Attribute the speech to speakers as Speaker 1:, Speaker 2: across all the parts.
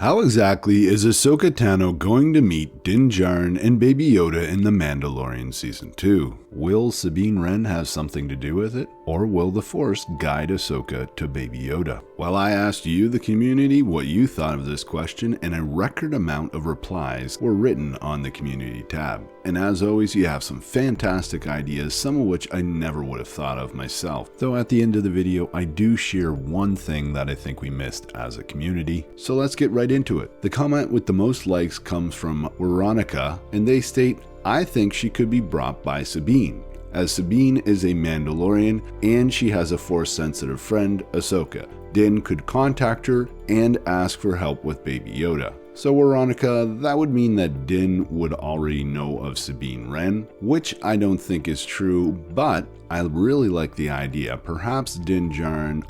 Speaker 1: How exactly is Ahsoka Tano going to meet Din Djarin and Baby Yoda in The Mandalorian Season 2? Will Sabine Wren have something to do with it? Or will the Force guide Ahsoka to Baby Yoda? Well, I asked you, the community, what you thought of this question, and a record amount of replies were written on the community tab. And as always, you have some fantastic ideas, some of which I never would have thought of myself. Though at the end of the video, I do share one thing that I think we missed as a community. So let's get right into it. The comment with the most likes comes from Veronica, and they state, I think she could be brought by Sabine, as Sabine is a Mandalorian and she has a Force-sensitive friend, Ahsoka. Din could contact her and ask for help with Baby Yoda. So Veronica, that would mean that Din would already know of Sabine Wren, which I don't think is true, but I really like the idea. Perhaps Din Djarin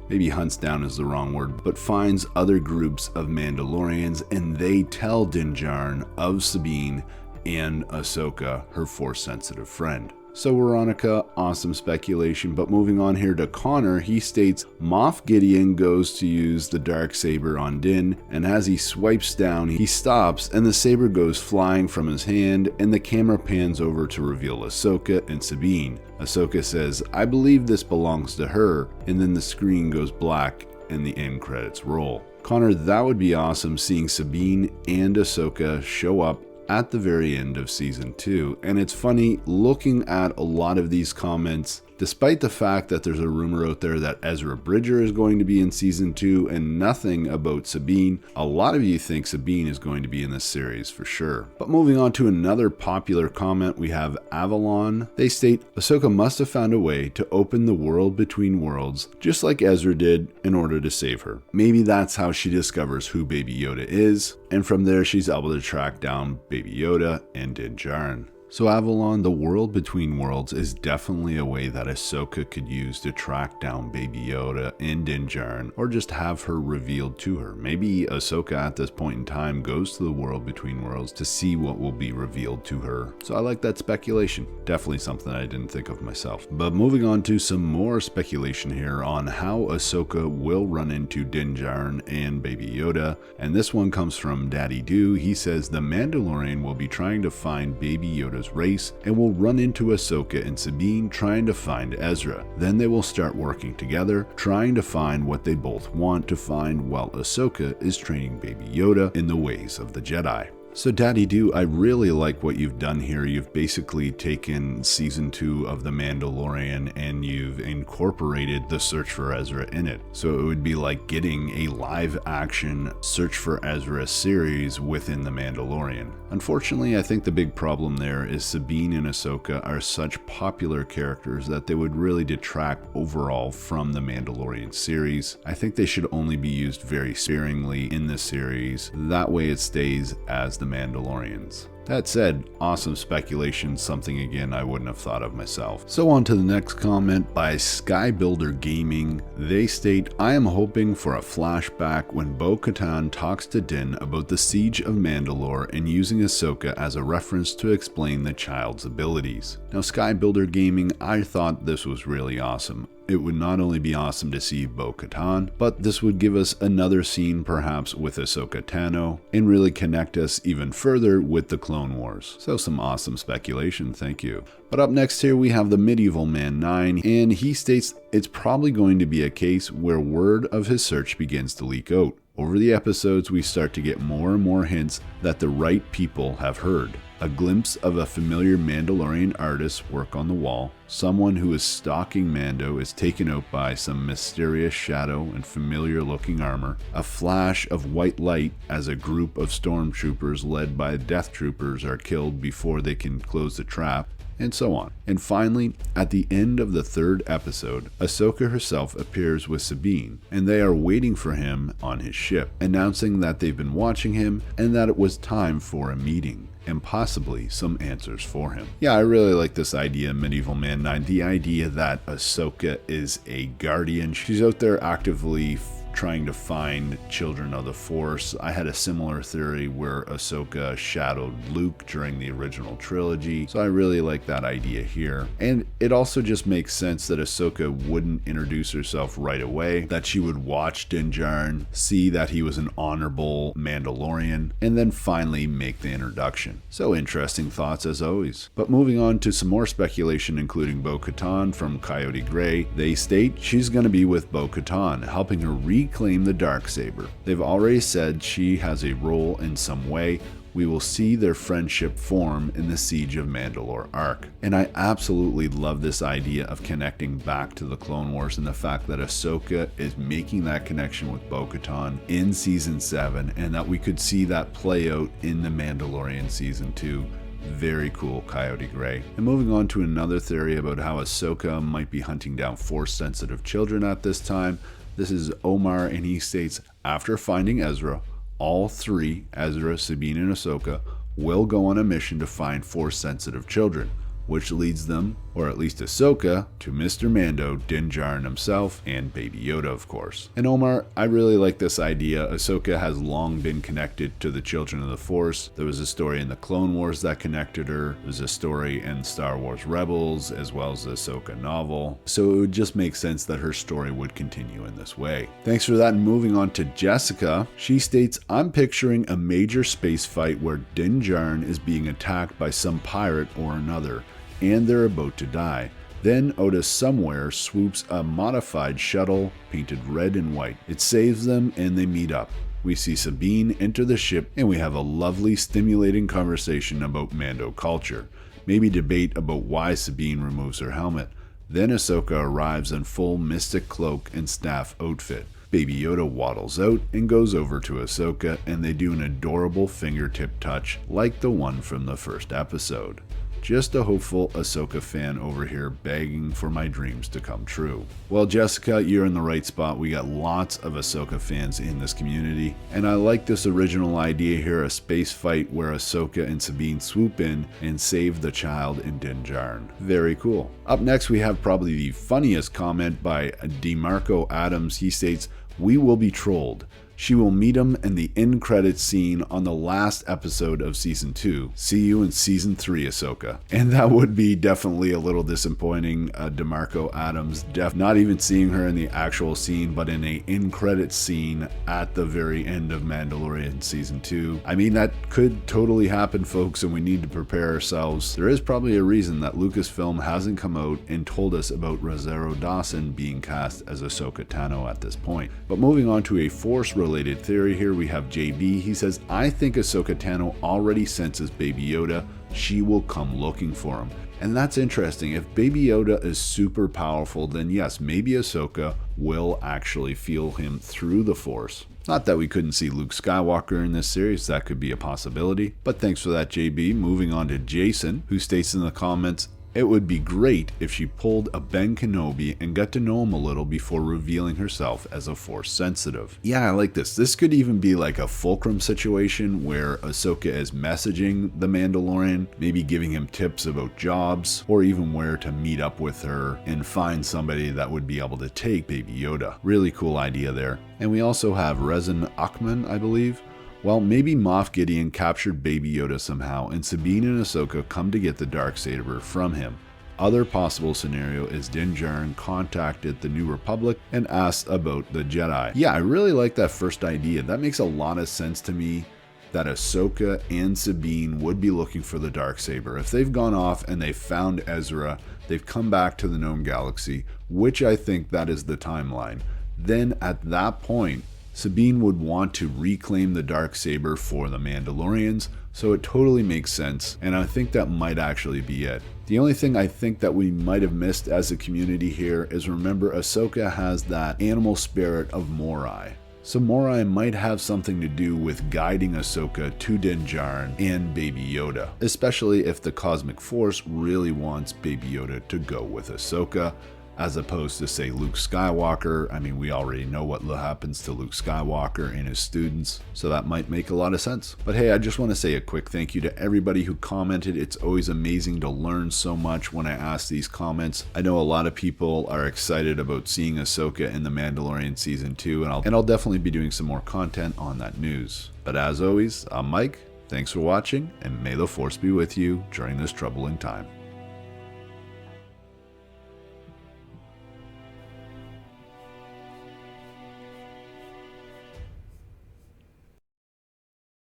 Speaker 1: maybe hunts down is the wrong word, but finds other groups of Mandalorians and they tell Din Djarin of Sabine and Ahsoka, her Force-sensitive friend. So Veronica, awesome speculation, but moving on here to Connor, he states, Moff Gideon goes to use the Darksaber on Din, and as he swipes down, he stops and the saber goes flying from his hand, and the camera pans over to reveal Ahsoka and Sabine. Ahsoka says, I believe this belongs to her, and then the screen goes black and the end credits roll. Connor, that would be awesome, seeing Sabine and Ahsoka show up at the very end of Season 2. And it's funny looking at a lot of these comments, despite the fact that there's a rumor out there that Ezra Bridger is going to be in Season 2 and nothing about Sabine, a lot of you think Sabine is going to be in this series for sure. But moving on to another popular comment, we have Avalon. They state, Ahsoka must have found a way to open the world between worlds, just like Ezra did, in order to save her. Maybe that's how she discovers who Baby Yoda is, and from there she's able to track down Baby Yoda and Din Djarin. So Avalon, the world between worlds, is definitely a way that Ahsoka could use to track down Baby Yoda and Din Djarin, or just have her revealed to her. Maybe Ahsoka at this point in time goes to the world between worlds to see what will be revealed to her. So I like that speculation. Definitely something I didn't think of myself. But moving on to some more speculation here on how Ahsoka will run into Din Djarin and Baby Yoda. And this one comes from Daddy Do. He says the Mandalorian will be trying to find Baby Yoda race and will run into Ahsoka and Sabine trying to find Ezra. Then they will start working together, trying to find what they both want to find while Ahsoka is training Baby Yoda in the ways of the Jedi. So Daddy Do, I really like what you've done here. You've basically taken Season 2 of The Mandalorian and you've incorporated the Search for Ezra in it. So it would be like getting a live action Search for Ezra series within The Mandalorian. Unfortunately, I think the big problem there is Sabine and Ahsoka are such popular characters that they would really detract overall from the Mandalorian series. I think they should only be used very sparingly in this series. That way it stays as the Mandalorians. That said, awesome speculation, something again I wouldn't have thought of myself. So on to the next comment by Skybuilder Gaming. They state, I am hoping for a flashback when Bo-Katan talks to Din about the siege of Mandalore and using Ahsoka as a reference to explain the child's abilities. Now Skybuilder Gaming, I thought this was really awesome. It would not only be awesome to see Bo-Katan, but this would give us another scene perhaps with Ahsoka Tano and really connect us even further with the Clone Wars. So some awesome speculation, thank you. But up next here we have the Medieval Man 9, and he states it's probably going to be a case where word of his search begins to leak out. Over the episodes we start to get more and more hints that the right people have heard. A glimpse of a familiar Mandalorian artist's work on the wall. Someone who is stalking Mando is taken out by some mysterious shadow and familiar looking armor. A flash of white light as a group of stormtroopers led by death troopers are killed before they can close the trap, and so on. And finally, at the end of the third episode, Ahsoka herself appears with Sabine, and they are waiting for him on his ship, announcing that they've been watching him and that it was time for a meeting, and possibly some answers for him. Yeah, I really like this idea, Medieval Man 9, the idea that Ahsoka is a guardian. She's out there actively trying to find children of the Force. I had a similar theory where Ahsoka shadowed Luke during the original trilogy, so I really like that idea here. And it also just makes sense that Ahsoka wouldn't introduce herself right away, that she would watch Din Djarin, see that he was an honorable Mandalorian, and then finally make the introduction. So interesting thoughts as always. But moving on to some more speculation, including Bo-Katan from Coyote Gray. They state she's going to be with Bo-Katan, helping her reclaim the Darksaber. They've already said she has a role in some way. We will see their friendship form in the Siege of Mandalore arc. And I absolutely love this idea of connecting back to the Clone Wars and the fact that Ahsoka is making that connection with Bo-Katan in Season 7 and that we could see that play out in the Mandalorian Season 2. Very cool, Coyote Gray. And moving on to another theory about how Ahsoka might be hunting down Force-sensitive children at this time. This is Omar, and he states, after finding Ezra, all three, Ezra, Sabine, and Ahsoka, will go on a mission to find Force-sensitive children, which leads them, or at least Ahsoka, to Mr. Mando, Din Djarin himself, and Baby Yoda, of course. And Omar, I really like this idea. Ahsoka has long been connected to the Children of the Force. There was a story in the Clone Wars that connected her. There's a story in Star Wars Rebels, as well as the Ahsoka novel. So it would just make sense that her story would continue in this way. Thanks for that, and moving on to Jessica. She states, I'm picturing a major space fight where Din Djarin is being attacked by some pirate or another, and they're about to die. Then Oda somewhere swoops a modified shuttle painted red and white. It saves them and they meet up. We see Sabine enter the ship and we have a lovely, stimulating conversation about Mando culture. Maybe debate about why Sabine removes her helmet. Then Ahsoka arrives in full mystic cloak and staff outfit. Baby Yoda waddles out and goes over to Ahsoka, and they do an adorable fingertip touch like the one from the first episode. Just a hopeful Ahsoka fan over here begging for my dreams to come true. Well, Jessica, you're in the right spot. We got lots of Ahsoka fans in this community, and I like this original idea here, a space fight where Ahsoka and Sabine swoop in and save the child in Din Djarin. Very cool. Up next, we have probably the funniest comment by DeMarco Adams. He states, "We will be trolled. She will meet him in the end credits scene on the last episode of Season 2. See you in Season 3, Ahsoka." And that would be definitely a little disappointing. DeMarco Adams, not even seeing her in the actual scene, but in a end credits scene at the very end of Mandalorian Season 2. I mean, that could totally happen, folks, and we need to prepare ourselves. There is probably a reason that Lucasfilm hasn't come out and told us about Rosario Dawson being cast as Ahsoka Tano at this point. But moving on to a Force-related theory here, we have JB. He says, I think Ahsoka Tano already senses Baby Yoda. She will come looking for him. And that's interesting. If Baby Yoda is super powerful, then yes, maybe Ahsoka will actually feel him through the Force. Not that we couldn't see Luke Skywalker in this series, that could be a possibility. But thanks for that, JB. Moving on to Jason, who states in the comments, it would be great if she pulled a Ben Kenobi and got to know him a little before revealing herself as a Force sensitive. Yeah, I like this. This could even be like a Fulcrum situation where Ahsoka is messaging the Mandalorian, maybe giving him tips about jobs, or even where to meet up with her and find somebody that would be able to take Baby Yoda. Really cool idea there. And we also have Rezin Akman, I believe. Well, maybe Moff Gideon captured Baby Yoda somehow, and Sabine and Ahsoka come to get the Darksaber from him. Other possible scenario is Din Djarin contacted the New Republic and asked about the Jedi. Yeah, I really like that first idea. That makes a lot of sense to me, that Ahsoka and Sabine would be looking for the Darksaber. If they've gone off and they've found Ezra, they've come back to the known galaxy, which I think that is the timeline, then at that point, Sabine would want to reclaim the Darksaber for the Mandalorians, so it totally makes sense, and I think that might actually be it. The only thing I think that we might have missed as a community here is, remember, Ahsoka has that animal spirit of Morai. So Morai might have something to do with guiding Ahsoka to Din Djarin and Baby Yoda, especially if the Cosmic Force really wants Baby Yoda to go with Ahsoka. as opposed to, say, Luke Skywalker. I mean, we already know what happens to Luke Skywalker and his students, so that might make a lot of sense. But hey, I just want to say a quick thank you to everybody who commented. It's always amazing to learn so much when I ask these comments. I know a lot of people are excited about seeing Ahsoka in The Mandalorian Season 2, and I'll definitely be doing some more content on that news. But as always, I'm Mike. Thanks for watching, and may the Force be with you during this troubling time.